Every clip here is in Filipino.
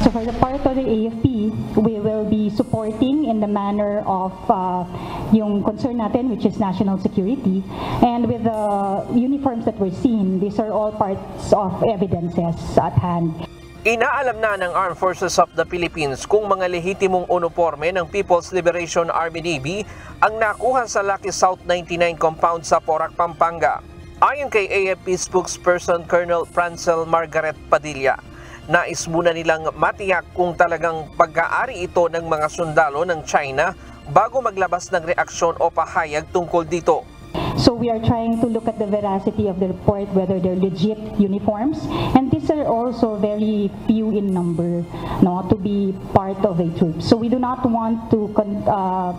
So for the part of the AFP, we will be supporting in the manner of yung concern natin, which is national security. And with the uniforms that we're seeing, these are all parts of evidences at hand. Inaalam na ng Armed Forces of the Philippines kung mga lehitimong uniforme ng People's Liberation Army Navy ang nakuha sa Lucky South 99 compound sa Porac, Pampanga. Ayon kay AFP spokesperson Colonel Francel Margaret Padilla, nais muna nilang matiyak kung talagang pag-aari ito ng mga sundalo ng China bago maglabas ng reaksyon o pahayag tungkol dito. So we are trying to look at the veracity of the report, whether they're legit uniforms, and these are also very few in number, no, to be part of a troop. So we do not want to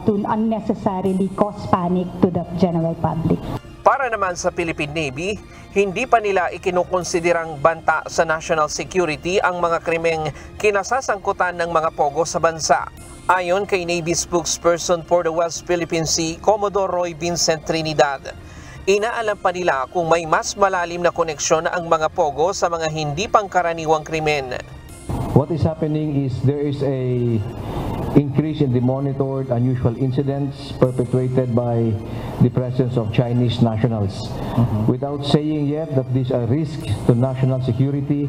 unnecessarily cause panic to the general public. Para naman sa Philippine Navy, hindi pa nila ikinukonsiderang banta sa national security ang mga krimeng kinasasangkutan ng mga pogo sa bansa. Ayon kay Navy spokesperson for the West Philippine Sea, Commodore Roy Vincent Trinidad, inaalam pa nila kung may mas malalim na koneksyon ang mga pogo sa mga hindi pangkaraniwang krimen. What is happening is there is a increase in the monitored unusual incidents perpetrated by the presence of Chinese nationals. Without saying yet that these are risks to national security,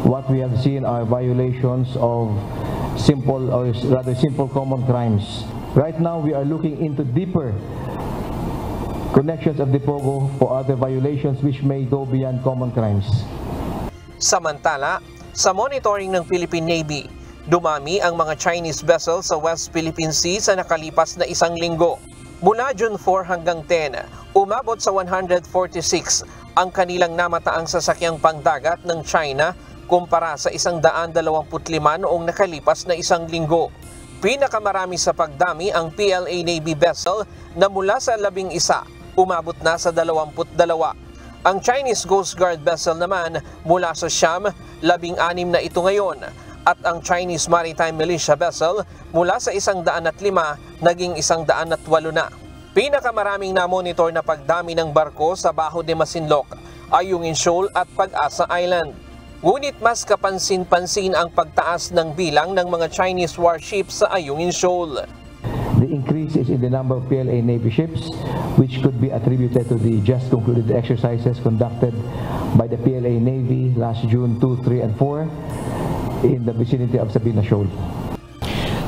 what we have seen are violations of simple or rather simple common crimes. Right now we are looking into deeper connections of the Pogo for other violations which may go beyond common crimes. Samantala, sa monitoring ng Philippine Navy, dumami ang mga Chinese vessels sa West Philippine Sea sa nakalipas na isang linggo. Mula June 4 hanggang 10, umabot sa 146 ang kanilang namataang sasakyang pangdagat ng China kumpara sa 125 noong nakalipas na isang linggo. Pinakamarami sa pagdami ang PLA Navy vessel na mula sa 11, umabot na sa 22. Ang Chinese Coast Guard vessel naman mula sa Siam, 16 na ito ngayon. At ang Chinese Maritime Militia vessel mula sa 105 naging 108 na. Pinakamaraming na-monitor na pagdami ng barko sa Baho de Masinloc, Ayungin Shoal at Pag-asa Island. Ngunit mas kapansin-pansin ang pagtaas ng bilang ng mga Chinese warships sa Ayungin Shoal. The increase is in the number of PLA Navy ships, which could be attributed to the just concluded exercises conducted by the PLA Navy last June 2, 3, and 4 in the vicinity of Sabina Shoal.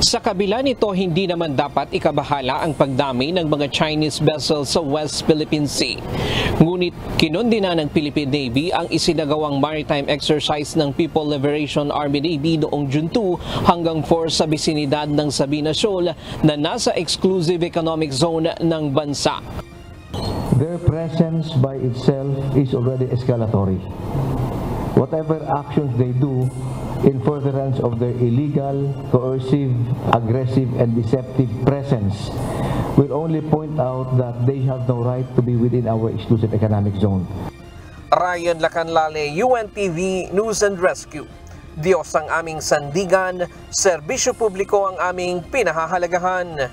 Sa kabila nito, hindi naman dapat ikabahala ang pagdami ng mga Chinese vessels sa West Philippine Sea. Ngunit kinundina ng Philippine Navy ang isinagawang maritime exercise ng People Liberation Army Navy noong June 2 hanggang 4 sa bisinidad ng Sabina Shoal na nasa exclusive economic zone ng bansa. Their presence by itself is already escalatory. Whatever actions they do in furtherance of their illegal, coercive, aggressive, and deceptive presence will only point out that they have no right to be within our exclusive economic zone. Ryan Lacanlale, UNTV News and Rescue. Diyos ang aming sandigan, serbisyo publiko ang aming pinahahalagahan.